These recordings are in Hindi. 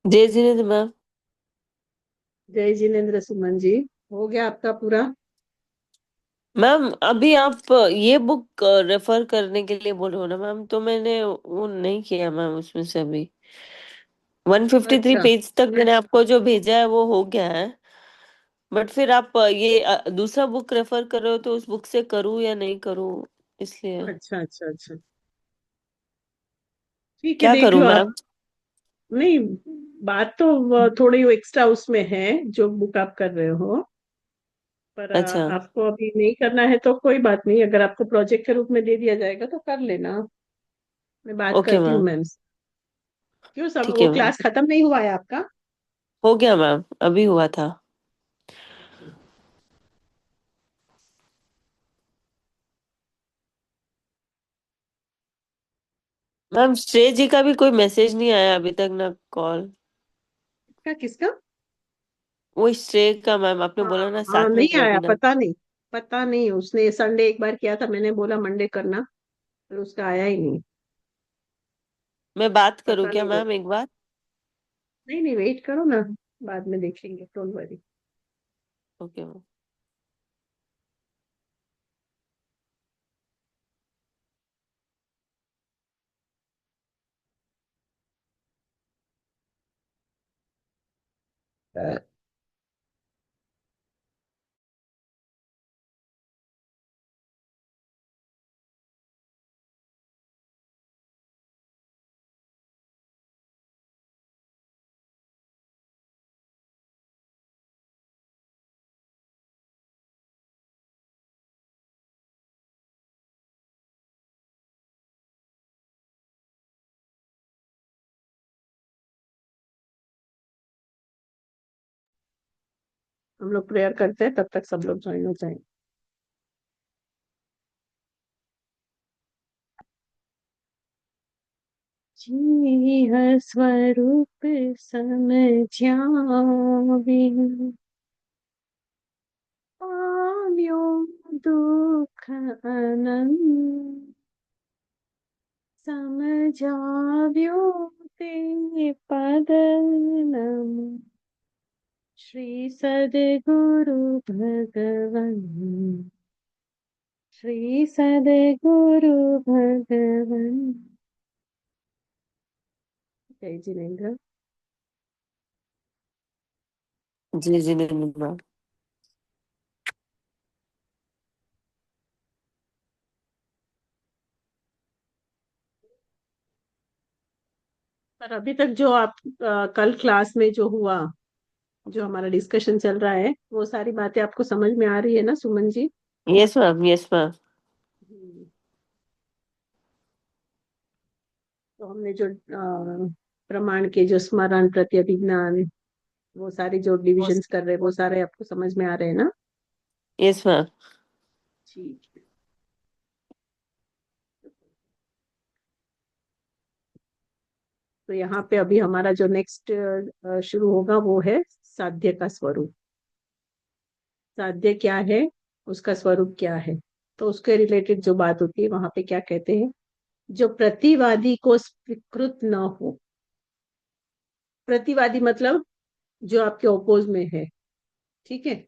जय जिनेन्द्र मैम। जय जिनेन्द्र सुमन जी। हो गया आपका पूरा? मैम अभी आप ये बुक रेफर करने के लिए बोल रहे हो ना मैम, तो मैंने वो नहीं किया मैम, उसमें से अभी 153 अच्छा पेज तक मैंने आपको जो भेजा है वो हो गया है। बट फिर आप ये दूसरा बुक रेफर कर रहे हो, तो उस बुक से करूँ या नहीं करूँ, इसलिए अच्छा अच्छा अच्छा। ठीक है, क्या देख करूँ लो आप। मैम? नहीं, बात तो थोड़ी एक्स्ट्रा उसमें है जो बुक आप कर रहे हो। पर अच्छा। आपको अभी नहीं करना है तो कोई बात नहीं, अगर आपको प्रोजेक्ट के रूप में दे दिया जाएगा तो कर लेना। मैं बात ओके करती हूँ मैम। मैम से। क्यों, सब ठीक वो है मैम। क्लास खत्म नहीं हुआ है आपका? हो गया मैम, अभी हुआ था। अच्छा। मैम श्रेय जी का भी कोई मैसेज नहीं आया अभी तक, ना कॉल। किसका किसका? वो श्रेय का मैम, आपने हाँ बोला ना हाँ, 7 में नहीं आया, वेबिनार। पता नहीं। पता नहीं, उसने संडे एक बार किया था, मैंने बोला मंडे करना, पर उसका आया ही नहीं। मैं बात करूं पता क्या नहीं मैम एक बार? नहीं नहीं, वेट करो ना, बाद में देखेंगे, डोंट वरी। Okay ma'am. हम लोग प्रेयर करते हैं, तब तक सब लोग ज्वाइन हो जाएंगे। जी हर स्वरूप समझावे, पाव्यो दुख अनंत, समझाव्यो ते पद नम। श्री सद्गुरु भगवन, श्री सद्गुरु भगवन। जय जिनेन्द्र। जी जी नहीं मैम। पर अभी तक जो आप कल क्लास में जो हुआ, जो हमारा डिस्कशन चल रहा है, वो सारी बातें आपको समझ में आ रही है ना Suman ji? Yes ma'am, yes ma'am. Hmm. तो हमने जो प्रमाण के जो स्मरण प्रत्यभिज्ञान, वो सारे जो डिविजन्स कर रहे हैं, वो सारे आपको समझ में आ रहे हैं ना? Yes ma'am. ठीक है। तो यहाँ पे अभी हमारा जो नेक्स्ट शुरू होगा वो है साध्य का स्वरूप। साध्य क्या है, उसका स्वरूप क्या है, तो उसके रिलेटेड जो बात होती है वहां पे क्या कहते हैं, जो प्रतिवादी को स्वीकृत न हो। प्रतिवादी मतलब जो आपके ओपोज में है, ठीक है,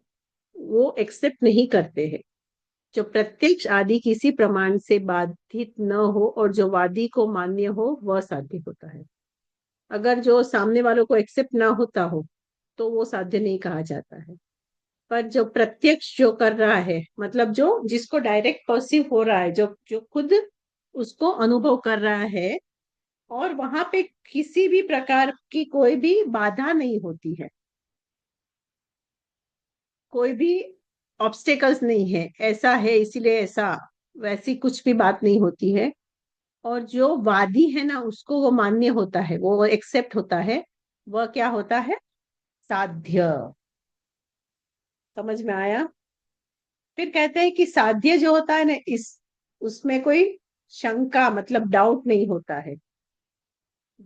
वो एक्सेप्ट नहीं करते हैं। जो प्रत्यक्ष आदि किसी प्रमाण से बाधित न हो और जो वादी को मान्य हो, वह साध्य होता है। अगर जो सामने वालों को एक्सेप्ट ना होता हो तो वो साध्य नहीं कहा जाता है। पर जो प्रत्यक्ष जो कर रहा है, मतलब जो जिसको डायरेक्ट पर्सीव हो रहा है, जो जो खुद उसको अनुभव कर रहा है, और वहां पे किसी भी प्रकार की कोई भी बाधा नहीं होती है, कोई भी ऑब्स्टेकल्स नहीं है, ऐसा है इसीलिए ऐसा, वैसी कुछ भी बात नहीं होती है। और जो वादी है ना, उसको वो मान्य होता है, वो एक्सेप्ट होता है, वह क्या होता है, साध्य। समझ में आया? फिर कहते हैं कि साध्य जो होता है ना, इस उसमें कोई शंका मतलब डाउट नहीं होता है।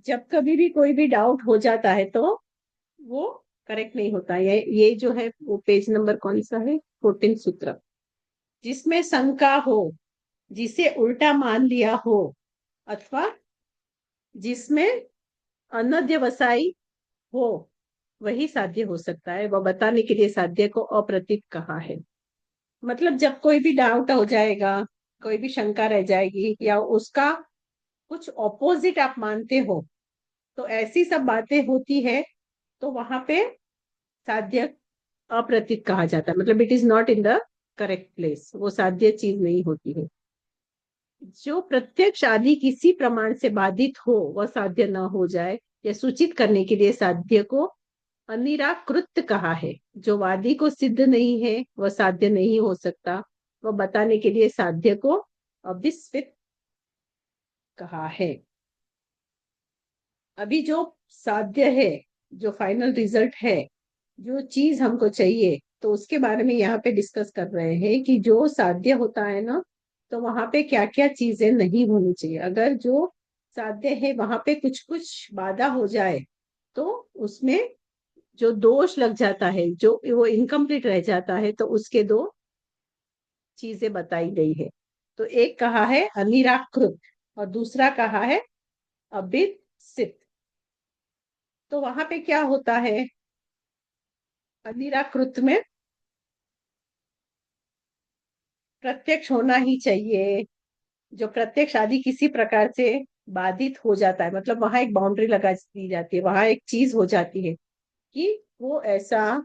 जब कभी भी कोई भी डाउट हो जाता है तो वो करेक्ट नहीं होता। ये जो है वो पेज नंबर कौन सा है, 14 सूत्र। जिसमें शंका हो, जिसे उल्टा मान लिया हो, अथवा जिसमें अनध्यवसायी हो वही साध्य हो सकता है। वह बताने के लिए साध्य को अप्रतीत कहा है। मतलब जब कोई भी डाउट हो जाएगा, कोई भी शंका रह जाएगी, या उसका कुछ ऑपोजिट आप मानते हो, तो ऐसी सब बातें होती है, तो वहां पे साध्य अप्रतीत कहा जाता है। मतलब it is not in the correct place, वो साध्य चीज नहीं होती है। जो प्रत्यक्ष आदि किसी प्रमाण से बाधित हो वह साध्य न हो जाए, यह सूचित करने के लिए साध्य को अनिराकृत कहा है। जो वादी को सिद्ध नहीं है वह साध्य नहीं हो सकता, वह बताने के लिए साध्य को अविस्मित कहा है। अभी जो साध्य है, जो फाइनल रिजल्ट है, जो चीज हमको चाहिए, तो उसके बारे में यहाँ पे डिस्कस कर रहे हैं कि जो साध्य होता है ना, तो वहां पे क्या क्या चीजें नहीं होनी चाहिए। अगर जो साध्य है वहां पे कुछ कुछ बाधा हो जाए, तो उसमें जो दोष लग जाता है, जो वो इनकम्प्लीट रह जाता है, तो उसके दो चीजें बताई गई है। तो एक कहा है अनिराकृत, और दूसरा कहा है अभिसित। तो वहां पे क्या होता है, अनिराकृत में प्रत्यक्ष होना ही चाहिए। जो प्रत्यक्ष आदि किसी प्रकार से बाधित हो जाता है, मतलब वहां एक बाउंड्री लगा दी जाती है, वहां एक चीज हो जाती है कि वो ऐसा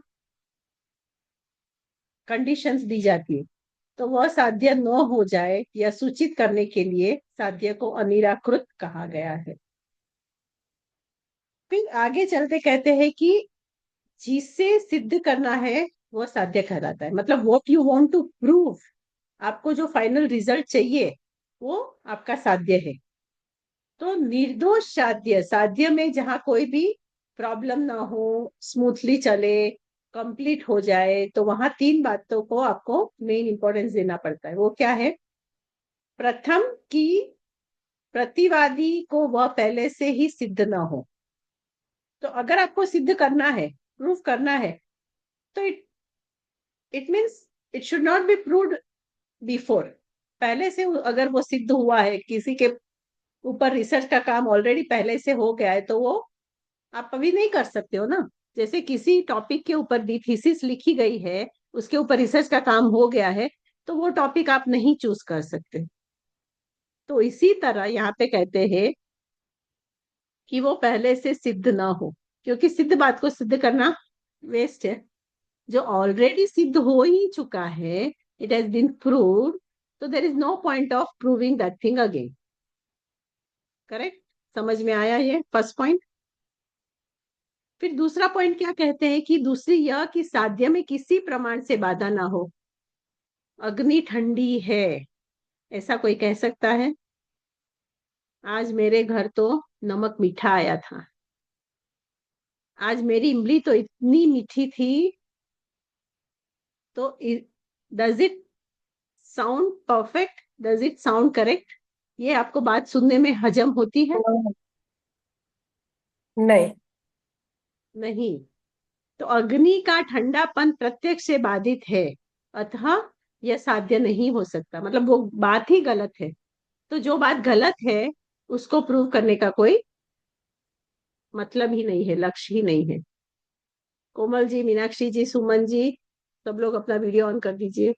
कंडीशंस दी जाती है, तो वह साध्य न हो जाए या सूचित करने के लिए साध्य को अनिराकृत कहा गया है। फिर आगे चलते कहते हैं कि जिसे सिद्ध करना है वो साध्य कहलाता है। मतलब what you want to prove, आपको जो फाइनल रिजल्ट चाहिए, वो आपका साध्य है। तो निर्दोष साध्य, साध्य में जहां कोई भी प्रॉब्लम ना हो, स्मूथली चले, कंप्लीट हो जाए, तो वहां तीन बातों को आपको मेन इंपॉर्टेंस देना पड़ता है। वो क्या है? प्रथम कि प्रतिवादी को वह पहले से ही सिद्ध ना हो। तो अगर आपको सिद्ध करना है, प्रूफ करना है, तो it means it should not be proved before. पहले से अगर वो सिद्ध हुआ है, किसी के ऊपर रिसर्च का काम ऑलरेडी पहले से हो गया है, तो वो आप अभी नहीं कर सकते हो ना। जैसे किसी टॉपिक के ऊपर दी थीसिस लिखी गई है, उसके ऊपर रिसर्च का काम हो गया है, तो वो टॉपिक आप नहीं चूज कर सकते। तो इसी तरह यहाँ पे कहते हैं कि वो पहले से सिद्ध ना हो, क्योंकि सिद्ध बात को सिद्ध करना वेस्ट है। जो ऑलरेडी सिद्ध हो ही चुका है, इट हैज बीन प्रूव्ड, तो there is no point of proving that thing again. Correct? समझ में आया ये फर्स्ट पॉइंट? फिर दूसरा पॉइंट क्या कहते हैं कि दूसरी यह कि साध्य में किसी प्रमाण से बाधा ना हो। अग्नि ठंडी है, ऐसा कोई कह सकता है? आज मेरे घर तो नमक मीठा आया था। आज मेरी इमली तो इतनी मीठी थी, तो does it sound perfect? Does it sound correct? ये आपको बात सुनने में हजम होती है? नहीं। नहीं। तो अग्नि का ठंडापन प्रत्यक्ष से बाधित है, अतः यह साध्य नहीं हो सकता। मतलब वो बात ही गलत है। तो जो बात गलत है, उसको प्रूव करने का कोई मतलब ही नहीं है, लक्ष्य ही नहीं है। कोमल जी, मीनाक्षी जी, सुमन जी, सब लोग अपना वीडियो ऑन कर दीजिए।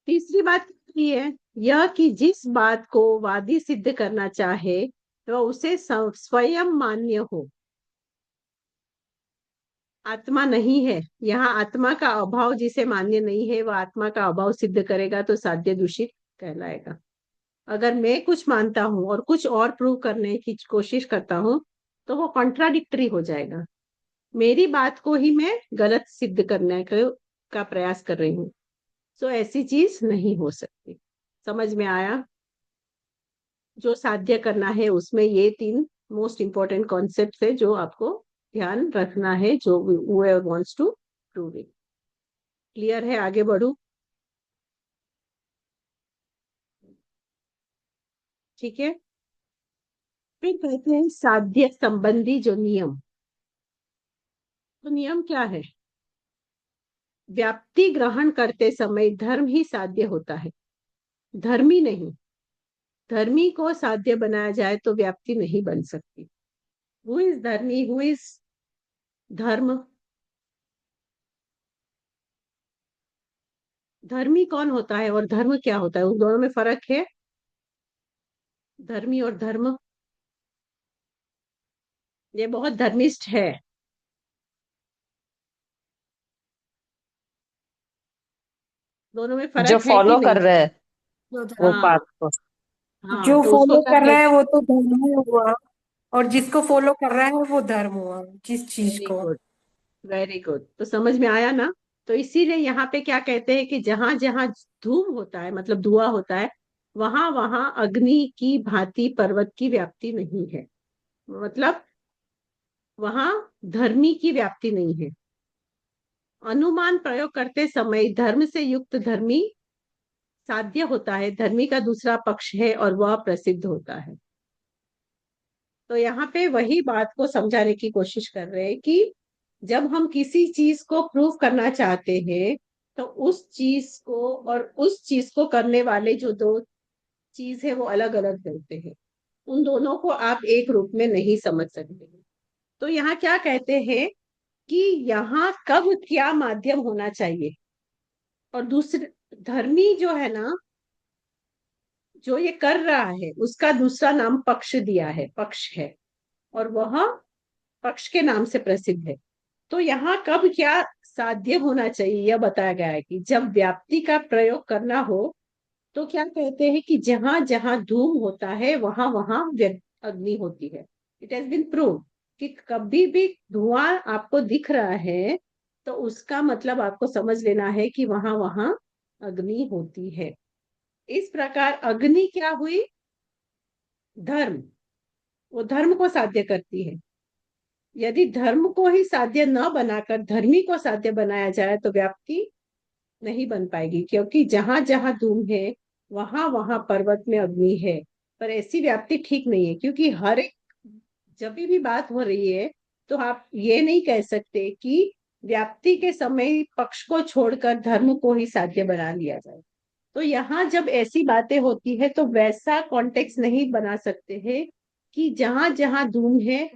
तीसरी बात ये है, यह कि जिस बात को वादी सिद्ध करना चाहे वह उसे स्वयं मान्य हो। आत्मा नहीं है, यहाँ आत्मा का अभाव जिसे मान्य नहीं है, वह आत्मा का अभाव सिद्ध करेगा तो साध्य दूषित कहलाएगा। अगर मैं कुछ मानता हूं और कुछ और प्रूव करने की कोशिश करता हूं, तो वो कॉन्ट्राडिक्टरी हो जाएगा। मेरी बात को ही मैं गलत सिद्ध करने का प्रयास कर रही हूँ। सो ऐसी चीज नहीं हो सकती। समझ में आया? जो साध्य करना है उसमें ये तीन मोस्ट इंपॉर्टेंट कॉन्सेप्ट है जो आपको ध्यान रखना है, जो whoever wants to prove it। Clear है? आगे बढ़ू? ठीक है। फिर कहते हैं साध्य संबंधी जो नियम। तो नियम क्या है? व्याप्ति ग्रहण करते समय धर्म ही साध्य होता है, धर्मी नहीं। धर्मी को साध्य बनाया जाए तो व्याप्ति नहीं बन सकती। हु इज धर्मी, हु इज धर्म? धर्मी कौन होता है और धर्म क्या होता है? उन दोनों में फर्क है? धर्मी और धर्म, ये बहुत धर्मिष्ठ है। दोनों में जो फर्क है कि फॉलो नहीं? कर रहे हैं जो वो धर्म, बात हाँ। को। हाँ, जो तो उसको फॉलो क्या कर रहा है कहते? वो तो धर्म हुआ, और जिसको फॉलो कर रहा है वो धर्म हुआ, जिस चीज वेरी को। Good, very good. तो समझ में आया ना? तो इसीलिए यहाँ पे क्या कहते हैं कि जहां जहां धूम होता है, मतलब धुआं होता है, वहां वहां अग्नि की भांति पर्वत की व्याप्ति नहीं है। मतलब वहां धर्मी की व्याप्ति नहीं है। अनुमान प्रयोग करते समय धर्म से युक्त धर्मी साध्य होता है, धर्मी का दूसरा पक्ष है और वह प्रसिद्ध होता है। तो यहाँ पे वही बात को समझाने की कोशिश कर रहे हैं कि जब हम किसी चीज को प्रूव करना चाहते हैं, तो उस चीज को और उस चीज को करने वाले जो दो चीज है वो अलग अलग होते हैं। उन दोनों को आप एक रूप में नहीं समझ सकते। तो यहाँ क्या कहते हैं कि यहाँ कब क्या माध्यम होना चाहिए, और दूसरे धर्मी जो है ना, जो ये कर रहा है उसका दूसरा नाम पक्ष दिया है, पक्ष है, और वह पक्ष के नाम से प्रसिद्ध है। तो यहाँ कब क्या साध्य होना चाहिए यह बताया गया है कि जब व्याप्ति का प्रयोग करना हो, तो क्या कहते हैं कि जहां जहां धूम होता है वहां वहां अग्नि होती है। इट हैज बीन प्रूव कि कभी भी धुआं आपको दिख रहा है, तो उसका मतलब आपको समझ लेना है कि वहां वहां अग्नि होती है। इस प्रकार अग्नि क्या हुई? धर्म। वो धर्म को साध्य करती है। यदि धर्म को ही साध्य न बनाकर धर्मी को साध्य बनाया जाए तो व्याप्ति नहीं बन पाएगी, क्योंकि जहां जहां धूम है वहां वहां पर्वत में अग्नि है। पर ऐसी व्याप्ति ठीक नहीं है, क्योंकि हर एक जब भी बात हो रही है, तो आप ये नहीं कह सकते कि व्याप्ति के समय पक्ष को छोड़कर धर्म को ही साध्य बना लिया जाए। तो यहाँ जब ऐसी बातें होती है तो वैसा कॉन्टेक्स्ट नहीं बना सकते हैं कि जहां जहां धूम है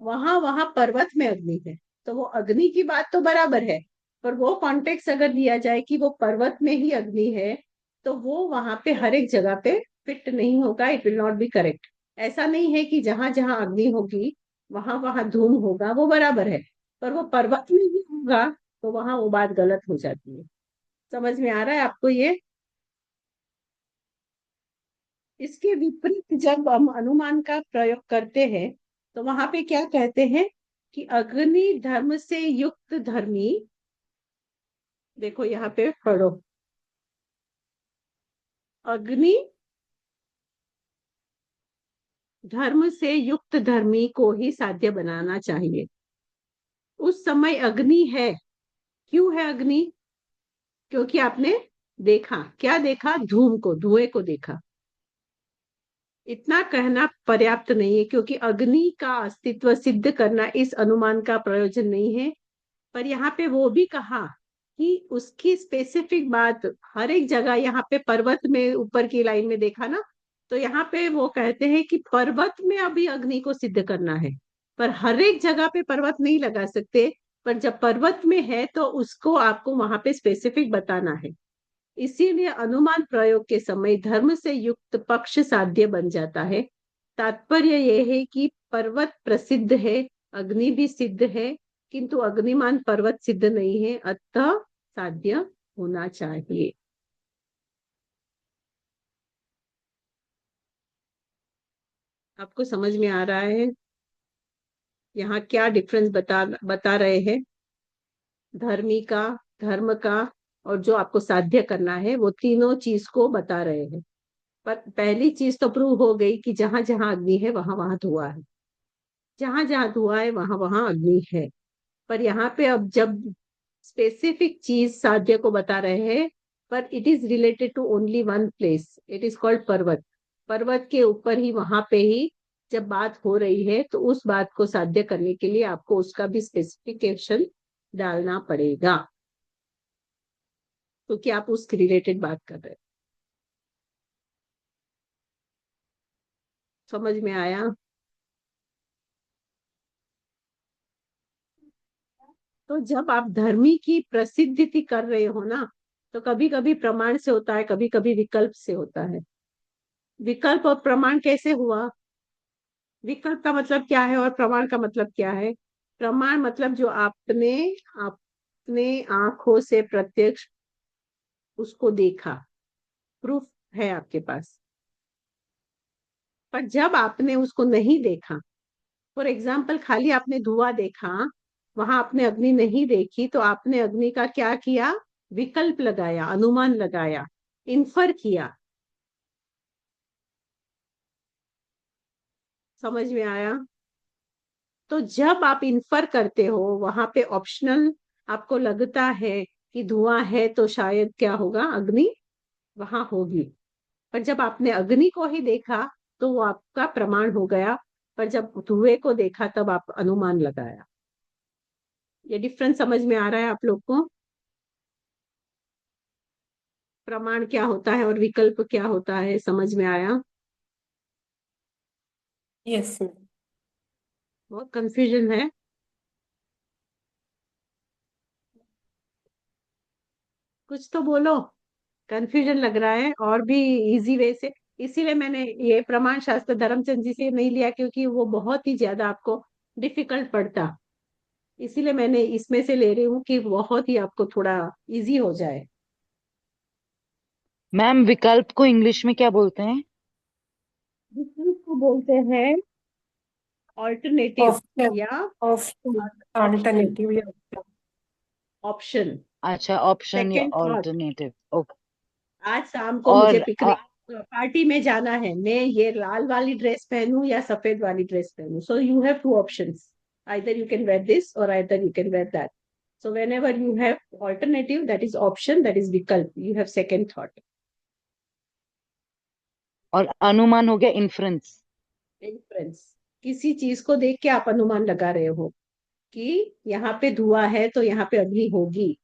वहां वहां पर्वत में अग्नि है। तो वो अग्नि की बात तो बराबर है, पर वो कॉन्टेक्स्ट अगर दिया जाए कि वो पर्वत में ही अग्नि है, तो वो वहां पे हर एक जगह पे फिट नहीं होगा, it will not be correct. ऐसा नहीं है कि जहां जहां अग्नि होगी वहां वहां धूम होगा, वो बराबर है, पर वो पर्वत में ही होगा, तो वहां वो बात गलत हो जाती है। समझ में आ रहा है आपको ये? इसके विपरीत जब हम अनुमान का प्रयोग करते हैं, तो वहां पे क्या कहते हैं कि अग्नि धर्म से युक्त धर्मी, देखो यहाँ पे पढ़ो, अग्नि धर्म से युक्त धर्मी को ही साध्य बनाना चाहिए। उस समय अग्नि है। क्यों है अग्नि? क्योंकि आपने देखा, क्या देखा? धूम को, धुएं को देखा। इतना कहना पर्याप्त नहीं है, क्योंकि अग्नि का अस्तित्व सिद्ध करना इस अनुमान का प्रयोजन नहीं है। पर यहाँ पे वो भी कहा कि उसकी स्पेसिफिक बात हर एक जगह, यहाँ पे पर्वत में ऊपर की लाइन में देखा ना, तो यहाँ पे वो कहते हैं कि पर्वत में अभी अग्नि को सिद्ध करना है, पर हर एक जगह पे पर्वत नहीं लगा सकते। पर जब पर्वत में है तो उसको आपको वहां पे स्पेसिफिक बताना है। इसीलिए अनुमान प्रयोग के समय धर्म से युक्त पक्ष साध्य बन जाता है। तात्पर्य यह है कि पर्वत प्रसिद्ध है, अग्नि भी सिद्ध है, किंतु अग्निमान पर्वत सिद्ध नहीं है, अतः साध्य होना चाहिए। आपको समझ में आ रहा है यहाँ क्या डिफरेंस बता बता रहे हैं? धर्मी का, धर्म का, और जो आपको साध्य करना है, वो तीनों चीज को बता रहे हैं। पर पहली चीज तो प्रूव हो गई कि जहां जहां अग्नि है वहां वहां धुआं है, जहां जहां धुआं है वहां वहां अग्नि है। पर यहाँ पे अब जब स्पेसिफिक चीज साध्य को बता रहे हैं, पर it is related to only one place, it is called पर्वत। पर्वत के ऊपर ही, वहां पे ही जब बात हो रही है, तो उस बात को साध्य करने के लिए आपको उसका भी स्पेसिफिकेशन डालना पड़ेगा, क्योंकि आप उसके रिलेटेड बात कर रहे हैं। समझ में आया? तो जब आप धर्मी की प्रसिद्धि कर रहे हो ना, तो कभी कभी प्रमाण से होता है, कभी कभी विकल्प से होता है। विकल्प और प्रमाण कैसे हुआ? विकल्प का मतलब क्या है और प्रमाण का मतलब क्या है? प्रमाण मतलब जो आपने अपने आंखों से प्रत्यक्ष उसको देखा, प्रूफ है आपके पास। पर जब आपने उसको नहीं देखा, फॉर एग्जाम्पल खाली आपने धुआं देखा, वहां आपने अग्नि नहीं देखी, तो आपने अग्नि का क्या किया? विकल्प लगाया, अनुमान लगाया, इन्फर किया। समझ में आया? तो जब आप इन्फर करते हो, वहां पे ऑप्शनल आपको लगता है कि धुआं है तो शायद क्या होगा, अग्नि वहां होगी। पर जब आपने अग्नि को ही देखा तो वो आपका प्रमाण हो गया। पर जब धुएं को देखा तब आप अनुमान लगाया। ये डिफरेंस समझ में आ रहा है आप लोग को? प्रमाण क्या होता है और विकल्प क्या होता है, समझ में आया? Yes ma'am. बहुत कंफ्यूजन है। कुछ तो बोलो। कंफ्यूजन लग रहा है, और भी इजी वे से। इसीलिए मैंने ये प्रमाण शास्त्र धर्मचंद जी से नहीं लिया, क्योंकि वो बहुत ही ज्यादा आपको डिफिकल्ट पड़ता। इसीलिए मैंने इसमें से ले रही हूँ कि बहुत ही आपको थोड़ा इजी हो जाए। मैम विकल्प को इंग्लिश में क्या बोलते हैं? विकल्प को बोलते हैं ऑल्टरनेटिव, ऑप्शन। या ऑप्शन। ऑप्शन। अल्टरनेटिव या option। ऑप्शन, अच्छा, ऑप्शन या सेकंड थॉट। Alternative, okay. आज शाम को मुझे और पिकनिक पार्टी में जाना है, मैं ये लाल वाली ड्रेस पहनूं या सफेद वाली ड्रेस पहनूं? So you have two options, either you can wear this और either you can wear that. So whenever you have alternative, that is option, that is विकल्प, you have second thought. अनुमान हो गया इन्फ्रेंस। Inference, किसी चीज को देख के आप अनुमान लगा रहे हो कि यहाँ पे धुआं है तो यहाँ पे अग्नि होगी।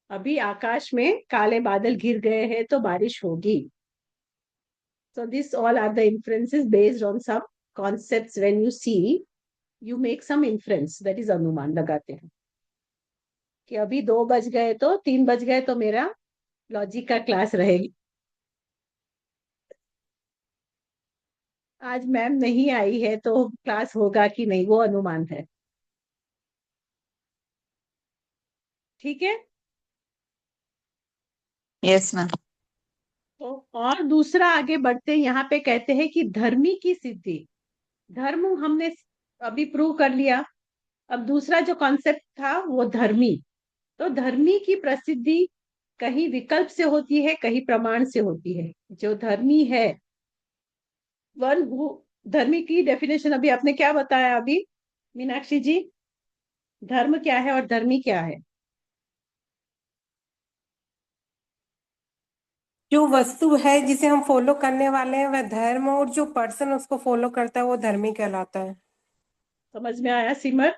अभी आकाश में काले बादल घिर गए हैं तो बारिश होगी। So this all are the inferences based on some concepts. When you see, you make some inference, that is अनुमान लगाते हैं कि अभी 2 बज गए तो 3 बज गए तो मेरा लॉजिक का क्लास रहेगी। आज मैम नहीं आई है तो क्लास होगा कि नहीं, वो अनुमान है। ठीक है। Yes ma'am. तो और दूसरा आगे बढ़ते हैं, यहाँ पे कहते हैं कि धर्मी की सिद्धि। धर्म हमने अभी प्रूव कर लिया। अब दूसरा जो कॉन्सेप्ट था वो धर्मी। तो धर्मी की प्रसिद्धि कहीं विकल्प से होती है, कहीं प्रमाण से होती है। जो धर्मी है, वन हु, धर्मी की डेफिनेशन अभी आपने क्या बताया अभी मीनाक्षी जी? धर्म क्या है और धर्मी क्या है? जो वस्तु है जिसे हम फॉलो करने वाले हैं वह धर्म, और जो पर्सन उसको फॉलो करता है वो धर्मी कहलाता है। समझ में आया सिमर?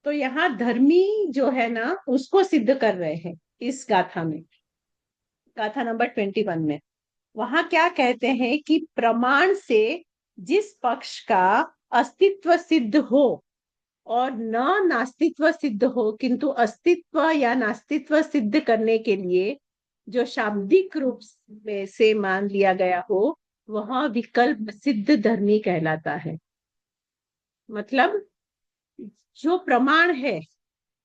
तो यहाँ धर्मी जो है ना, उसको सिद्ध कर रहे हैं इस गाथा में, गाथा नंबर 21 में। वहां क्या कहते हैं कि प्रमाण से जिस पक्ष का अस्तित्व सिद्ध हो और न नास्तित्व सिद्ध हो, किंतु अस्तित्व या नास्तित्व सिद्ध करने के लिए जो शाब्दिक रूप में से मान लिया गया हो, वह विकल्प सिद्ध धर्मी कहलाता है। मतलब जो प्रमाण है,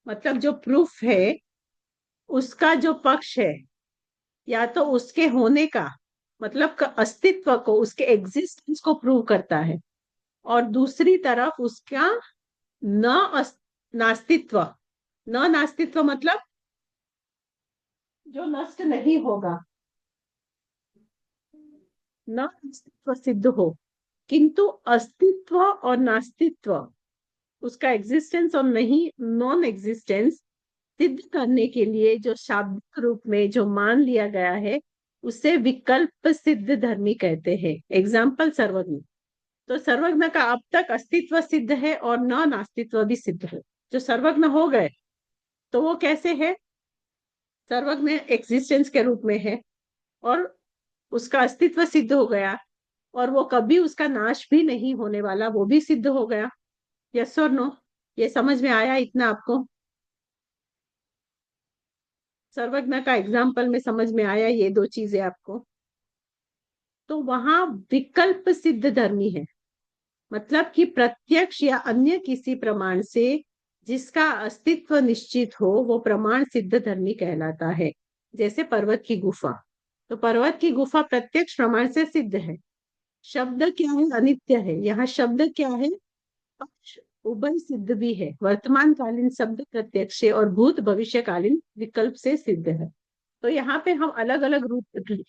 मतलब जो प्रूफ है, उसका जो पक्ष है, या तो उसके होने का मतलब का अस्तित्व को, उसके एग्जिस्टेंस को प्रूव करता है, और दूसरी तरफ उसका न नास्तित्व। न नास्तित्व मतलब जो नष्ट नहीं होगा, न अस्तित्व सिद्ध हो, किंतु अस्तित्व और नास्तित्व, उसका एग्जिस्टेंस और नहीं नॉन एग्जिस्टेंस सिद्ध करने के लिए जो शाब्दिक रूप में जो मान लिया गया है, उसे विकल्प सिद्ध धर्मी कहते हैं। एग्जाम्पल सर्वज्ञ। तो सर्वज्ञ का अब तक अस्तित्व सिद्ध है और न नास्तित्व भी सिद्ध है। जो सर्वज्ञ हो गए तो वो कैसे है? सर्वज्ञ एग्जिस्टेंस के रूप में है, और उसका अस्तित्व सिद्ध हो गया, और वो कभी उसका नाश भी नहीं होने वाला, वो भी सिद्ध हो गया। यस और नो? ये समझ में आया इतना आपको? सर्वज्ञ का एग्जाम्पल में समझ में आया ये दो चीजें आपको? तो वहां विकल्प सिद्ध धर्मी है, मतलब कि प्रत्यक्ष या अन्य किसी प्रमाण से जिसका अस्तित्व निश्चित हो वो प्रमाण सिद्ध धर्मी कहलाता है। जैसे पर्वत की गुफा, तो पर्वत की गुफा प्रत्यक्ष प्रमाण से सिद्ध है। शब्द क्या है? अनित्य है। यहाँ शब्द क्या है? पक्ष उभय सिद्ध भी है। वर्तमान कालीन शब्द प्रत्यक्ष से और भूत भविष्यकालीन विकल्प से सिद्ध है। तो यहाँ पे हम अलग अलग रूप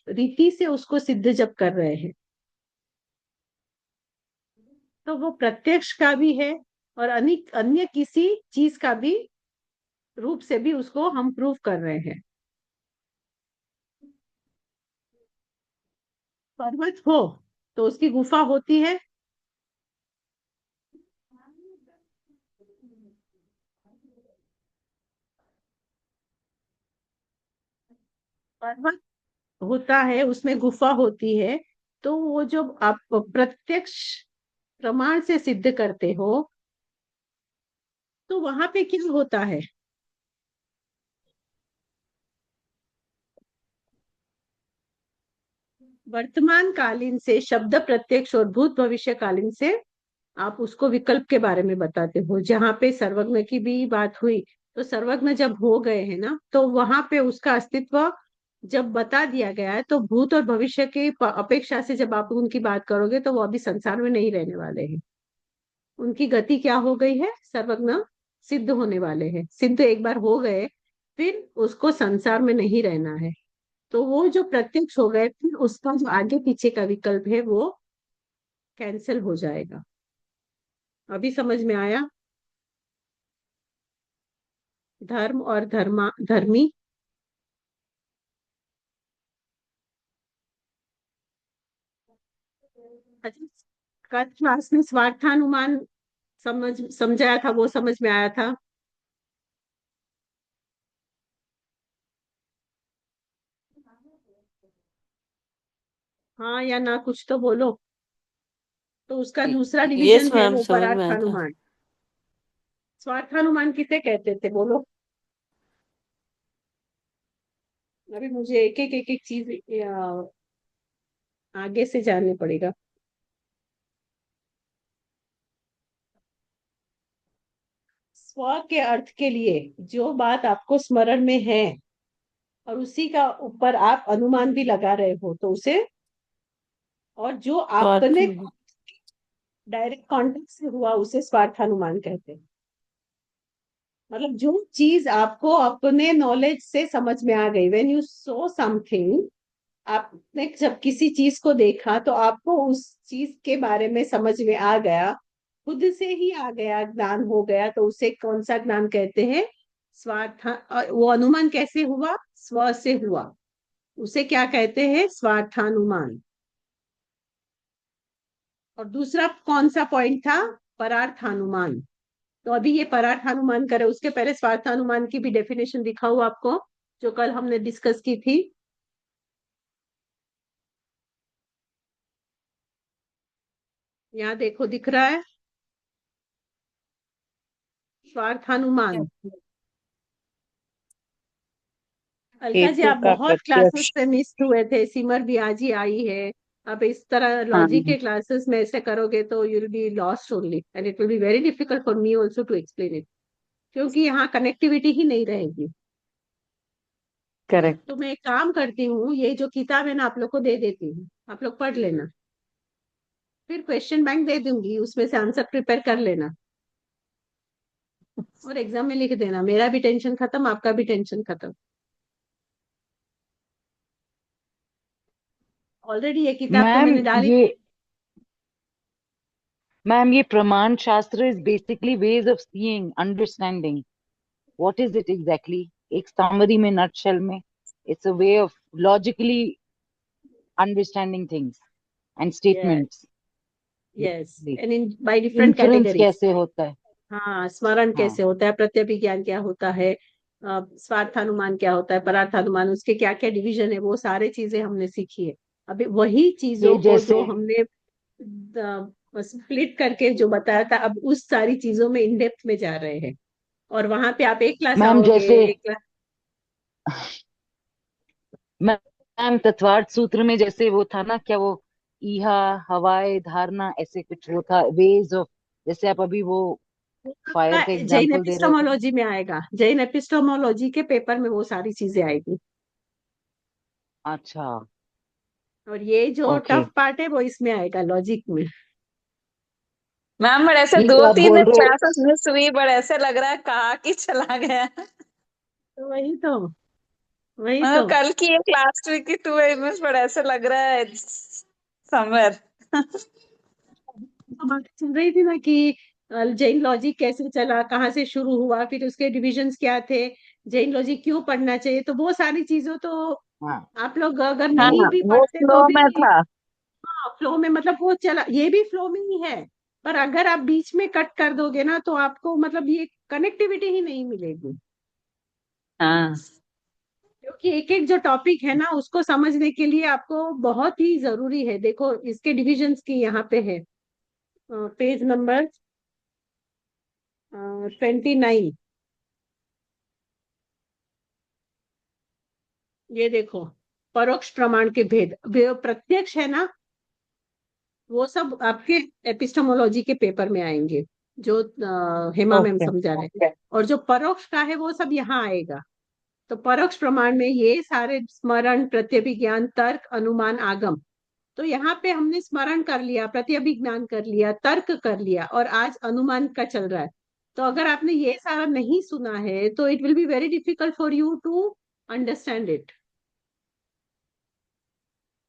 रीति से उसको सिद्ध जब कर रहे हैं, तो वो प्रत्यक्ष का भी है और अनेक अन्य किसी चीज का भी रूप से भी उसको हम प्रूव कर रहे हैं। पर्वत हो तो उसकी गुफा होती है। पर्वत होता है, उसमें गुफा होती है। तो वो जो आप प्रत्यक्ष प्रमाण से सिद्ध करते हो, तो वहां पे क्या होता है? वर्तमान कालीन से शब्द प्रत्यक्ष और भूत भविष्य कालीन से आप उसको विकल्प के बारे में बताते हो। जहाँ पे सर्वज्ञ की भी बात हुई, तो सर्वज्ञ जब हो गए हैं ना, तो वहां पे उसका अस्तित्व जब बता दिया गया है, तो भूत और भविष्य की अपेक्षा से जब आप उनकी बात करोगे तो वो अभी संसार में नहीं रहने वाले हैं। उनकी गति क्या हो गई है? सर्वज्ञ सिद्ध होने वाले हैं। सिद्ध एक बार हो गए, फिर उसको संसार में नहीं रहना है। तो वो जो प्रत्यक्ष हो गए, फिर उसका जो आगे पीछे का विकल्प है वो कैंसिल हो जाएगा। अभी समझ में आया? धर्म और धर्मी। अच्छा, कल क्लास में स्वार्थानुमान समझाया था, वो समझ में आया था? हाँ या ना, कुछ तो बोलो। तो उसका दूसरा डिवीजन यस है मैम, वो समझ में आया था। परार्थानुमान। स्वार्थानुमान किसे कहते थे बोलो? अभी मुझे एक एक चीज आगे से जाननी पड़ेगा। स्व के अर्थ के लिए जो बात आपको स्मरण में है और उसी का ऊपर आप अनुमान भी लगा रहे हो, तो उसे, और जो स्वार्थ आपने अनुमान। डायरेक्ट कांटेक्ट से हुआ उसे स्वार्थानुमान कहते हैं। मतलब जो चीज आपको अपने नॉलेज से समझ में आ गई, व्हेन यू सो समथिंग, आपने जब किसी चीज को देखा तो आपको उस चीज के बारे में समझ में आ गया, खुद से ही आ गया, ज्ञान हो गया, तो उसे कौन सा ज्ञान कहते हैं? स्वार्थ। वो अनुमान कैसे हुआ? स्व से हुआ, उसे क्या कहते हैं? स्वार्थानुमान। और दूसरा कौन सा पॉइंट था? परार्थानुमान। तो अभी ये परार्थानुमान करे, उसके पहले स्वार्थानुमान की भी डेफिनेशन दिखाऊं आपको, जो कल हमने डिस्कस की थी। यहाँ देखो, दिख रहा है स्वार्थानुमान। अलका जी, हेतु आप का बहुत क्लासेस प्रत्यक्ष। से मिस हुए थे, सिमर भी आज ही आई है। अब इस तरह हाँ लॉजिक के क्लासेस में ऐसे करोगे तो you will be lost only, and it will be very difficult for me also to explain it, क्योंकि यहाँ कनेक्टिविटी ही नहीं रहेगी। करेक्ट। तो मैं एक काम करती हूँ, ये जो किताब है ना आप लोग को दे देती हूँ, आप लोग पढ़ लेना। फिर क्वेश्चन बैंक दे दूंगी, उसमें से आंसर प्रिपेयर कर लेना और एग्जाम में लिख देना। मेरा भी टेंशन खत्म, आपका भी टेंशन खत्म। ऑलरेडी ये किताब तो मैम मैंने डाली। ये मैम ये प्रमाण शास्त्र is basically ways of seeing understanding what is it exactly. एक समरी में, नटशेल में, it's a way of logically understanding things and yes, statements. Yes, basically and in by different inference categories. कैसे होता है। हाँ, स्मरण हाँ, कैसे होता है, प्रत्यभिज्ञान क्या होता है, स्वार्थानुमान क्या होता है, परार्थानुमान, उसके क्या क्या डिवीजन है, वो सारी चीजें हमने सीखी है। अभी वही ये चीजों को जो जैसे हमने स्प्लिट करके जो बताया था, अब उस सारी चीजों में इन डेप्थ में जा रहे हैं। और वहां पे आप एक क्लास मैम आओगे, जैसे एक क्लास। मैम तत्वार्थ सूत्र में जैसे वो था ना, क्या वो इहा हवाए धारणा ऐसे कुछ वो था, वेज ऑफ, जैसे आप अभी वो आपका फायर का जैन एग्जांपल दे रहे थे। एपिस्टेमोलॉजी में आएगा, जैन एपिस्टेमोलॉजी के पेपर में वो सारी चीजें आएगी। अच्छा। और ये जो ओके। टफ पार्ट है वो इसमें आएगा, लॉजिक में। मैम बट ऐसे नहीं दो तो आप तीन बोल रहे हो। क्लासेस मिस हुई, बट ऐसे लग रहा है कहाँ की चला गया। तो वही तो। मतलब कल की एक लास्ट वीक की टू मिस, बट ऐसे लग रहा है समवेयर। तो बात चल रही थी ना कि जैन लॉजिक कैसे चला, कहाँ से शुरू हुआ, फिर उसके डिविजन्स क्या थे, जैन लॉजिक क्यों पढ़ना चाहिए, तो वो सारी चीजों तो हाँ। आप लोग अगर हाँ, नहीं भी वो पढ़ते तो फ्लो में भी, था। हाँ फ्लो में, मतलब वो चला, ये भी फ्लो में ही है। पर अगर आप बीच में कट कर दोगे ना तो आपको मतलब ये कनेक्टिविटी ही नहीं मिलेगी। हाँ। क्योंकि एक एक जो टॉपिक है ना उसको समझने के लिए आपको बहुत ही जरूरी है। देखो इसके डिविजन्स की यहाँ पे है, पेज नंबर 29। ये देखो, परोक्ष प्रमाण के भेद, प्रत्यक्ष है ना, वो सब आपके एपिस्टेमोलॉजी के पेपर में आएंगे, जो हेमा मैम ओके। समझा रहे हैं। और जो परोक्ष का है वो सब यहाँ आएगा। तो परोक्ष प्रमाण में ये सारे स्मरण, प्रत्यभिज्ञान, तर्क, अनुमान, आगम। तो यहाँ पे हमने स्मरण कर लिया, प्रत्यभिज्ञान कर लिया, तर्क कर लिया, और आज अनुमान का चल रहा है। तो अगर आपने ये सारा नहीं सुना है तो it will be very difficult for you to understand it.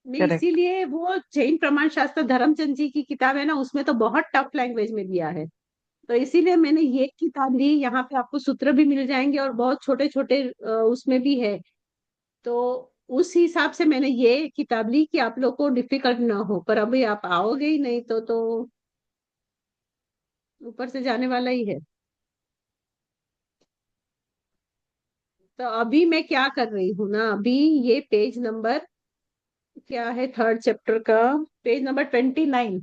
मैं करेक्ट। इसीलिए वो जैन प्रमाण शास्त्र धर्मचंद जी की किताब है ना, उसमें तो बहुत टफ लैंग्वेज में दिया है। तो इसीलिए मैंने ये किताब ली। यहाँ पे आपको सूत्र भी मिल जाएंगे और बहुत छोटे छोटे उसमें भी है। तो उस हिसाब से मैंने ये किताब ली कि आप लोग को डिफिकल्ट ना हो। पर अभी आप आओगे ही नहीं तो ऊपर से जाने वाला ही है। तो अभी मैं क्या कर रही हूँ ना, अभी ये पेज नंबर क्या है, थर्ड चैप्टर का पेज नंबर 29।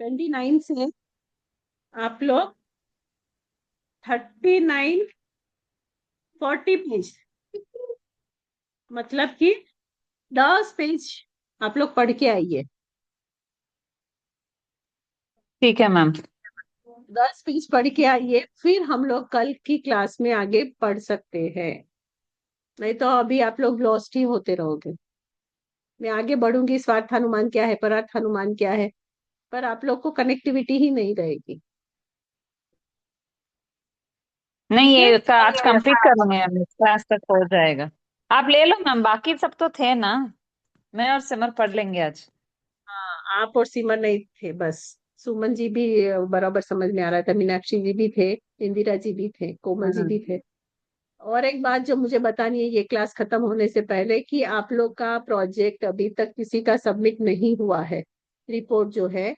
29 से आप लोग 39, 40 पेज, मतलब कि 10 पेज आप लोग पढ़ के आइए। ठीक है मैम। 10 पेज पढ़ के आइए, फिर हम लोग कल की क्लास में आगे पढ़ सकते हैं। नहीं तो अभी आप लोग लॉस्ट ही होते रहोगे। मैं आगे बढ़ूंगी, स्वार्थानुमान क्या है, परार्थानुमान क्या है, पर आप लोग को कनेक्टिविटी ही नहीं रहेगी। नहीं, ठीक है। ये का आज कंप्लीट करूंगे मैम, क्लास तक हो जाएगा। आप ले लो मैम, बाकी सब तो थे ना। मैं और सिमर पढ़ लेंगे आज। हाँ, आप और सिमर नहीं थे बस। सुमन जी भी बराबर समझ में आ रहा था, मीनाक्षी जी भी थे, इंदिरा जी भी थे, कोमल जी हाँ। भी थे। और एक बात जो मुझे बतानी है ये क्लास खत्म होने से पहले, कि आप लोग का प्रोजेक्ट अभी तक किसी का सबमिट नहीं हुआ है। रिपोर्ट जो है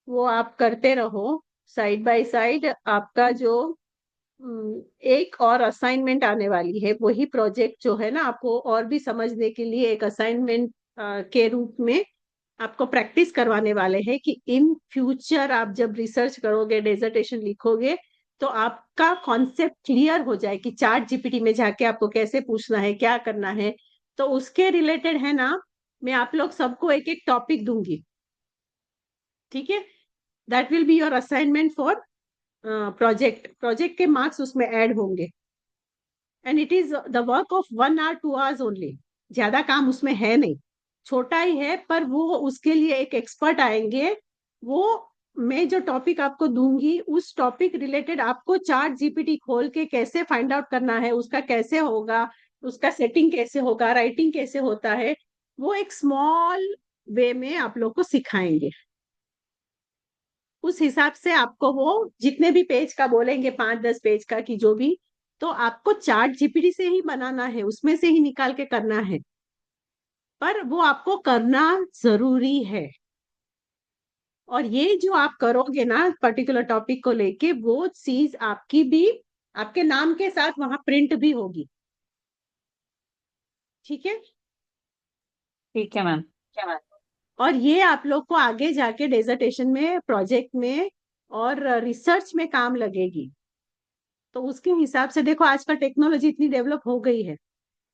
वो आप करते रहो, साइड बाय साइड। आपका जो एक और असाइनमेंट आने वाली है, वही प्रोजेक्ट जो है ना, आपको और भी समझने के लिए एक असाइनमेंट के रूप में आपको प्रैक्टिस करवाने वाले हैं कि इन फ्यूचर आप जब रिसर्च करोगे, डेजर्टेशन लिखोगे, तो आपका कॉन्सेप्ट क्लियर हो जाए कि चार्ट जीपीटी में जाके आपको कैसे पूछना है, क्या करना है। तो उसके रिलेटेड है ना, मैं आप लोग सबको एक एक टॉपिक दूंगी। ठीक है। That will be your assignment for project. Project के मार्क्स उसमें ऐड होंगे। And it is the work of 1 hour 2 hours only. ज्यादा काम उसमें है नहीं, छोटा ही है। पर वो उसके लिए एक एक्सपर्ट आएंगे। वो मैं जो टॉपिक आपको दूंगी उस टॉपिक रिलेटेड आपको चार्ट जीपीटी खोल के कैसे फाइंड आउट करना है, उसका कैसे होगा, उसका सेटिंग कैसे होगा, राइटिंग कैसे होता है, वो एक स्मॉल वे में आप लोग को सिखाएंगे। उस हिसाब से आपको वो जितने भी पेज का बोलेंगे, 5-10 पेज का कि जो भी, तो आपको चार्ट जीपीटी से ही बनाना है, उसमें से ही निकाल के करना है। पर वो आपको करना जरूरी है। और ये जो आप करोगे ना पर्टिकुलर टॉपिक को लेके, वो चीज आपकी भी आपके नाम के साथ वहां प्रिंट भी होगी। ठीक है। ठीक है मैम। और ये आप लोग को आगे जाके डेजर्टेशन में, प्रोजेक्ट में और रिसर्च में काम लगेगी। तो उसके हिसाब से देखो, आजकल टेक्नोलॉजी इतनी डेवलप हो गई है,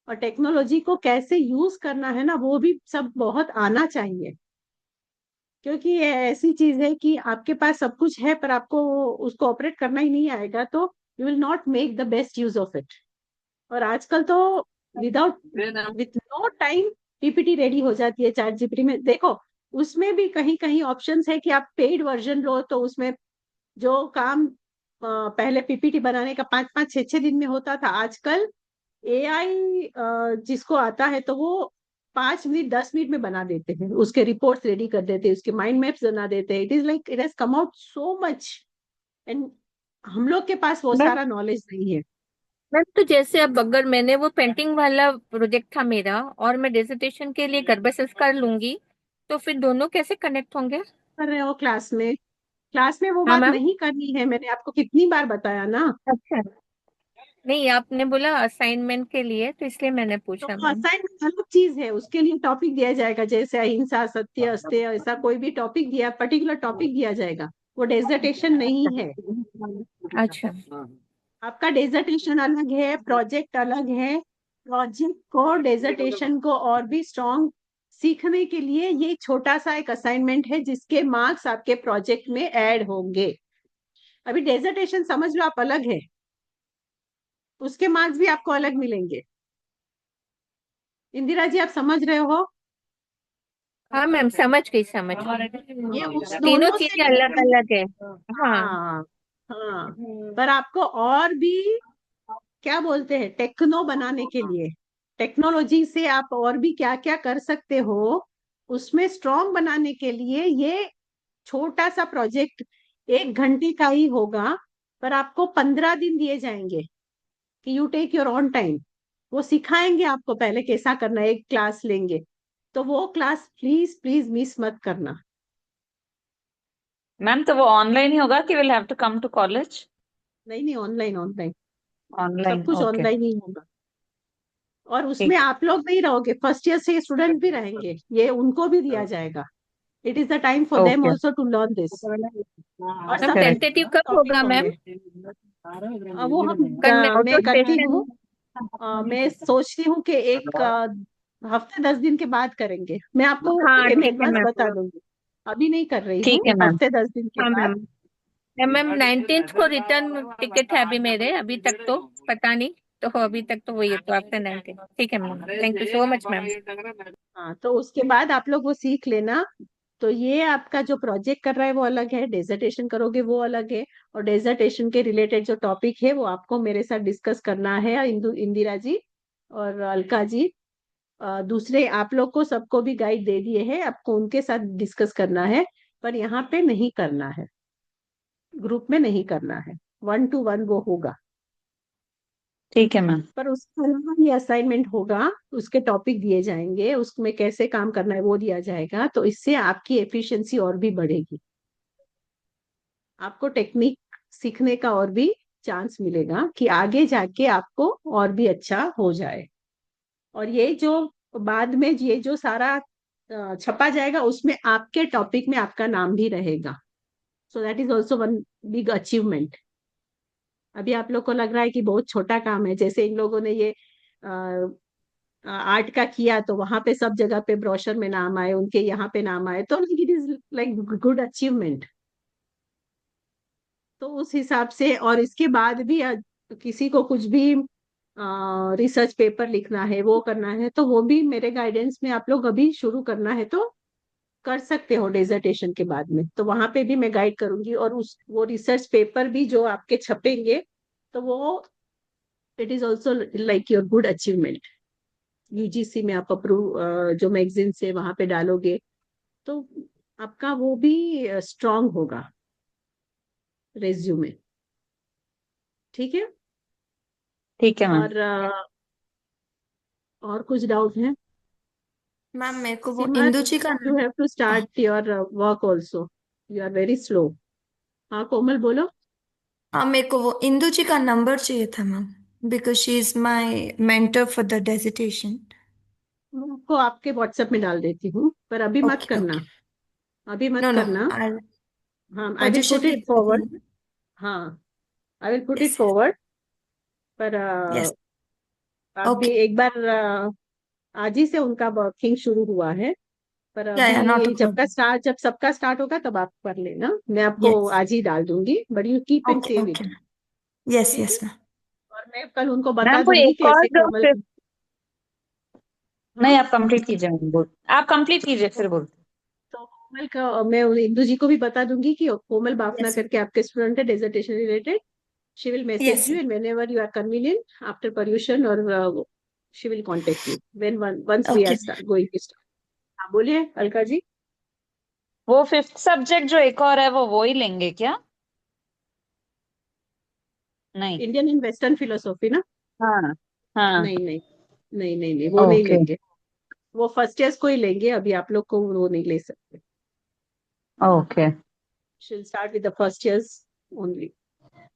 और टेक्नोलॉजी को कैसे यूज करना है ना, वो भी सब बहुत आना चाहिए। क्योंकि ये ऐसी चीज है कि आपके पास सब कुछ है, पर आपको उसको ऑपरेट करना ही नहीं आएगा, तो you will not make the best use of it. और आजकल तो without with no time PPT ready हो जाती है चैट जीपीटी में। देखो, उसमें भी कहीं कहीं ऑप्शंस है कि आप पेड वर्जन लो, तो उसमें जो काम पहले पीपीटी बनाने का 5-5 6-6 दिन में होता था, आजकल एआई जिसको आता है तो वो 5 मिनट 10 मिनट में बना देते हैं, उसके रिपोर्ट्स रेडी कर देते हैं, उसके माइंड मैप्स बना देते हैं। It is like it has come out so much, and हम लोग के पास वो मैम सारा नॉलेज नहीं है। मैम तो जैसे अब अगर मैंने वो पेंटिंग वाला प्रोजेक्ट था मेरा और मैं डिसर्टेशन के लिए गर्भ संस्कार लूंगी, तो फिर दोनों कैसे कनेक्ट होंगे? कर रहे हो क्लास में वो हाँ बात मैम। नहीं करनी है, मैंने आपको कितनी बार बताया ना। अच्छा। नहीं, आपने बोला असाइनमेंट के लिए, तो इसलिए मैंने तो पूछा वो मैम। असाइनमेंट अलग चीज है, उसके लिए टॉपिक दिया जाएगा, जैसे अहिंसा सत्य अस्तेय, ऐसा कोई भी टॉपिक दिया, पर्टिकुलर टॉपिक दिया जाएगा। वो डेजर्टेशन नहीं है। अच्छा। आपका डेजर्टेशन अलग है, प्रोजेक्ट अलग है। प्रोजेक्ट को डेजर्टेशन को और भी स्ट्रॉन्ग सीखने के लिए ये छोटा सा एक असाइनमेंट है, जिसके मार्क्स आपके प्रोजेक्ट में ऐड होंगे। अभी डेजर्टेशन समझ लो आप अलग है, उसके मार्क्स भी आपको अलग मिलेंगे। इंदिरा जी, आप समझ रहे हो? हाँ मैम, समझ गई समझ गई। ये उस तीनों दोनों से चीजें अलग डिफरेंट। अलग है। हाँ। हाँ, हाँ। पर आपको और भी, क्या बोलते हैं, टेक्नो बनाने के लिए, टेक्नोलॉजी से आप और भी क्या क्या कर सकते हो, उसमें स्ट्रॉन्ग बनाने के लिए ये छोटा सा प्रोजेक्ट 1 घंटे का ही होगा, पर आपको 15 दिन दिए जाएंगे कि you take your own time. वो सिखाएंगे आपको पहले कैसा करना है, एक क्लास लेंगे, तो वो क्लास प्लीज प्लीज मिस मत करना। मैम तो वो ऑनलाइन ही होगा कि will have to come to college? नहीं नहीं, ऑनलाइन ऑनलाइन, सब ऑनलाइन, कुछ ओके। ऑनलाइन ही होगा। और उसमें ठीक है। आप लोग नहीं रहोगे, फर्स्ट ईयर से स्टूडेंट भी रहेंगे, ये उनको भी दिया जाएगा। It is the time for them okay. Also to learn this. और मैम सबसे करेक्ट। टेंटेटिव कब टॉपिक होगा मैम? होंगे। वो कल मैं मैं ऑटो करती स्टेशन। हूँ। मैं सोचती हूँ कि एक हफ्ते 10 दिन के बाद करेंगे, मैं आपको हाँ इन ठीक है एडवांस मैम। बता दूंगी। अभी नहीं कर रही ठीक हूँ, है मैम। हफ्ते 10 दिन के हाँ बाद। मैम। मैम 19th को रिटर्न टिकट है अभी मेरे, अभी तक तो पता नहीं। तो अभी तक तो वही है, तो आफ्टर 19th। ठीक है ma'am, thank you so much ma'am. हाँ, तो उसके बाद आप लोग वो सीख लेना। तो ये आपका जो प्रोजेक्ट कर रहा है वो अलग है, डेजर्टेशन करोगे वो अलग है। और डेजर्टेशन के रिलेटेड जो टॉपिक है वो आपको मेरे साथ डिस्कस करना है, इंदिरा जी और अलका जी। दूसरे आप लोग को सबको भी गाइड दे दिए हैं, आपको उनके साथ डिस्कस करना है। पर यहाँ पे नहीं करना है, ग्रुप में नहीं करना है, 1 to 1 वो होगा। ठीक है मैम। पर उसके अलावा ये असाइनमेंट होगा, उसके टॉपिक दिए जाएंगे, उसमें कैसे काम करना है वो दिया जाएगा, तो इससे आपकी एफिशिएंसी और भी बढ़ेगी, आपको टेक्निक सीखने का और भी चांस मिलेगा कि आगे जाके आपको और भी अच्छा हो जाए। और ये जो बाद में ये जो सारा छपा जाएगा, उसमें आपके टॉपिक में आपका नाम भी रहेगा। So that is also one big achievement. अभी आप लोग को लग रहा है कि बहुत छोटा काम है, जैसे इन लोगों ने ये आर्ट का किया, तो वहां पे सब जगह पे ब्रोशर में नाम आए, उनके यहाँ पे नाम आए, तो it is like good achievement. तो उस हिसाब से, और इसके बाद भी किसी को कुछ भी रिसर्च पेपर लिखना है, वो करना है, तो वो भी मेरे गाइडेंस में आप लोग अभी शुरू करना है तो कर सकते हो डेजर्टेशन के बाद में, तो वहां पे भी मैं गाइड करूंगी। और उस वो रिसर्च पेपर भी जो आपके छपेंगे, तो वो it is also like your good achievement. UGC में आप अप्रूव जो मैगजीन से वहां पे डालोगे, तो आपका वो भी स्ट्रांग होगा रेज्यूमे। ठीक है। ठीक है मैम। और कुछ डाउट है? मैम मेरे को वो सिमर, इंदु जी का। You have to start your work also, you are very slow. हाँ कोमल बोलो। हाँ मेरे को वो इंदु जी का नंबर चाहिए था ma'am, because she is my mentor for the dissertation. मैं आपको आपके व्हाट्सएप में डाल देती हूँ, पर अभी मत ओके करना, ओके। अभी मत नो नो, करना। आई हाँ, आई विल पुट सजेशन के इट बाद फॉरवर्ड। में। हाँ, I will put it yes yes. Forward. पर Yes. आप भी Okay. एक बार आज ही से उनका वर्किंग शुरू हुआ है, पर Yeah, not a अभी problem. जब सबका स्टार्ट होगा तब आप कर लेना, मैं आपको Yes. आज ही डाल दूंगी, but you keep and Okay, save okay. It. Yes, ठीक है, yes, ma'am. और मैं कल उनको बता मैम कोई दूंगी एक और कैसे जो कोमल। फिर हाँ, नहीं, आप कंप्लीट कीजिए, मैम बोल, आप कंप्लीट कीजिए फिर बोल। तो कोमल का मैं इंदु जी को भी बता दूंगी कि कोमल बाफना Yes. करके आपके स्टूडेंट है dissertation related. She will message Yes. You and whenever you are convenient after Paryushan, और she will contact you when once we Okay. Are going to start. हाँ बोलिए अलका जी। वो फिफ्थ सब्जेक्ट जो एक और है वो ही लेंगे क्या? नहीं। इंडियन एंड वेस्टर्न फिलोसॉफी ना? हाँ हाँ। नहीं नहीं नहीं नहीं नहीं, वो नहीं ओके लेंगे। वो फर्स्ट ईयर्स को ही लेंगे, अभी आप लोग को वो नहीं ले सकते। Okay. she'll start with the first years only।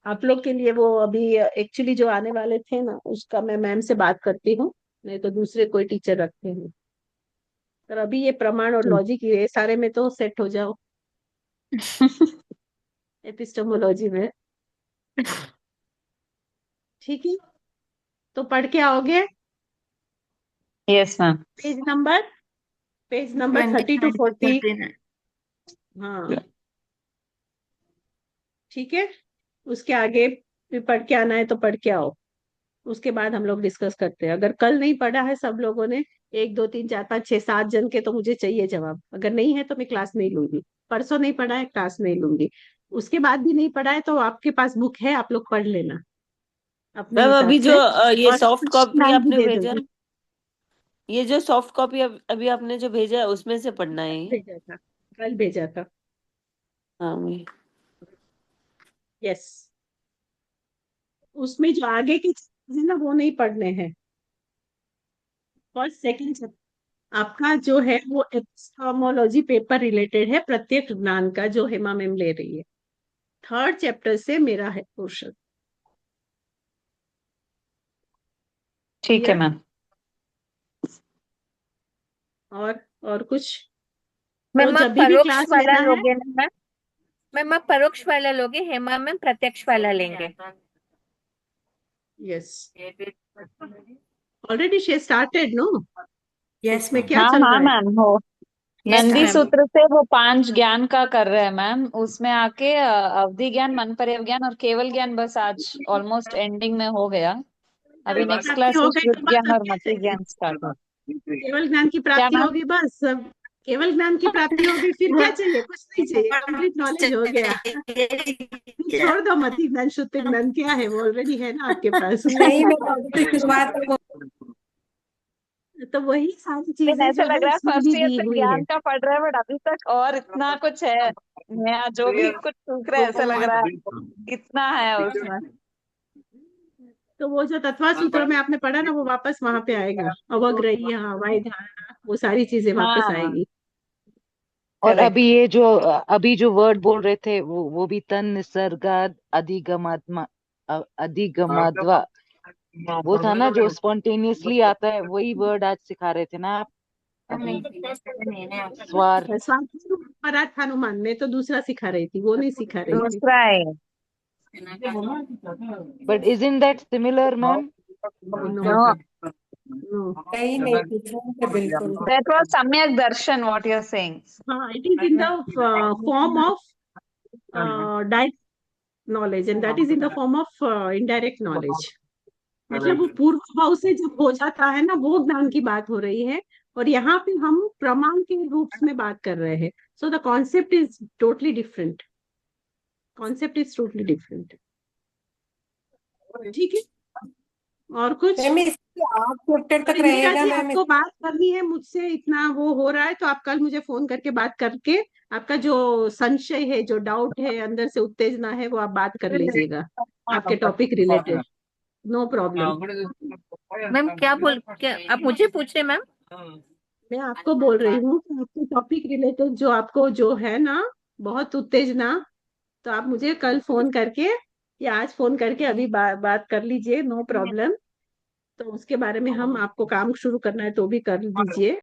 आप लोग के लिए वो अभी एक्चुअली जो आने वाले थे ना, उसका मैं मैम से बात करती हूँ, नहीं तो दूसरे कोई टीचर रखते हैं। पर अभी ये प्रमाण और लॉजिक ये सारे में तो सेट हो जाओ, एपिस्टेमोलॉजी में। ठीक है, तो पढ़ के आओगे। Yes ma'am. Page number page number 30 to 29 to 40। 39. हाँ ठीक है, उसके आगे भी पढ़ के आना है तो पढ़ के आओ, उसके बाद हम लोग डिस्कस करते हैं। अगर कल नहीं पढ़ा है सब लोगों ने, 1 2 3 4 5 6 7 जन के, तो मुझे चाहिए जवाब। अगर नहीं है तो मैं क्लास नहीं लूंगी। परसों नहीं पढ़ा है, क्लास नहीं लूंगी। उसके बाद भी नहीं पढ़ा है तो आपके पास बुक है, आप लोग पढ़ लेना अपने मैम हिसाब अभी जो से। ये और सॉफ्ट कुछ कॉपी नाम भी आपने दे भेजा, दूंगी। ये जो सॉफ्ट कॉपी अभी आपने जो भेजा है उसमें से पढ़ना है ये? भेजा था, कल भेजा था। हाँ वही। यस, उसमें जो आगे की चीजें ना वो नहीं पढ़ने हैं। फर्स्ट सेकंड आपका जो है वो एपिस्टेमोलॉजी पेपर रिलेटेड है, प्रत्यक्ष ज्ञान का, जो हेमा मैम ले रही है। थर्ड चैप्टर से मेरा है पोर्शन। ठीक है क्लियर? मैम। और कुछ? तो मैम आप जब भी परोक्ष क्लास वाला लेना है। लोगे ना मैम? मैम आप परोक्ष वाला लोगे, हेमा मैम प्रत्यक्ष वाला लेंगे। Yes, already she started no. Yes, उसमें ma'am. क्या हाँ चल हाँ रहा है? मैम हो। Yes Nandi ma'am. सूत्र से वो 5 ज्ञान का कर रहे हैं मैम, उसमें आके अवधि ज्ञान, मनपर्य ज्ञान और केवल ज्ञान बस आज ऑलमोस्ट एंडिंग में हो गया। अभी ज्ञान की नेक्स्ट प्राप्ति क्लास हो से गई श्रुत तो बस ज्ञान अब और क्या मति चाहिए? ज्ञान स्टार्ट हो। केवल ज्ञान की क्या प्राप्ति मैम? होगी बस अब। केवल ज्ञान की प्राप्ति होगी, फिर क्या चाहिए? कुछ नहीं चाहिए, कंप्लीट नॉलेज हो गया। छोड़ दो मति ज्ञान शुद्ध ज्ञान, क्या है वो ऑलरेडी है ना आपके पास। नहीं मैम, अभी तो शुरुआत है। तो वही सारी लेकिन चीजें ऐसा जो लग है रहा है उसमें फर्स्ट भी ईयर दी से हुई है। ज्ञान का पढ़ रहा है, बट अभी तक और इतना कुछ है नया, जो भी कुछ सीख रहा है ऐसा लग रहा है इतना है उसमें। तो वो जो तत्वा सूत्र में आपने पढ़ा ना, वो वापस वहां पे आएगा। अवग्रही, हवाई धारणा, वो सारी चीजें वापस हाँ। आएगी। और करेक्ट। अभी जो वर्ड बोल रहे थे वो भी तन निसर्गाद अधिगमात्मा अधिगमाद्वा, वो था ना जो स्पॉन्टेनियसली आता है, वही वर्ड आज सिखा रहे थे ना आप अभी। स्वार्थ। पराठ हनुमान में तो दूसरा सिखा रही थी, वो नहीं सिखा रही थी। दूसरा है। But is in that similar ma'am? No no, no. नहीं नहीं different है बिल्कुल। दैट वाज सम्यक दर्शन व्हाट यू आर सेइंग। हाँ, it is in the form of direct knowledge, and that is in the form of indirect knowledge. मतलब वो पूर्व भाव से जब हो जाता है ना, वो ज्ञान की बात हो रही है। और यहाँ पे हम प्रमाण के रूप में बात कर रहे हैं। So the concept is totally different. Concept is totally different. ठीक है, और कुछ? मैम इसके 8 चैप्टर और तक इंदिरा रहेगा जी, मैम। आपको बात करनी है मुझसे, इतना वो हो रहा है तो आप कल मुझे फोन करके बात करके आपका जो संशय है, जो डाउट है, अंदर से उत्तेजना है, वो आप बात कर लीजिएगा आपके topic related. No problem. Ma'am क्या आप मुझे पूछ रहे हैं मैम? मैं आपको बोल रही हूँ कि आपके टॉपिक रिलेटेड जो आपको जो है ना, बहुत उत्तेजना, तो आप मुझे कल फोन करके या आज फोन करके अभी बात कर लीजिए, नो प्रॉब्लम। तो उसके बारे में हम आपको काम शुरू करना है तो भी कर दीजिए।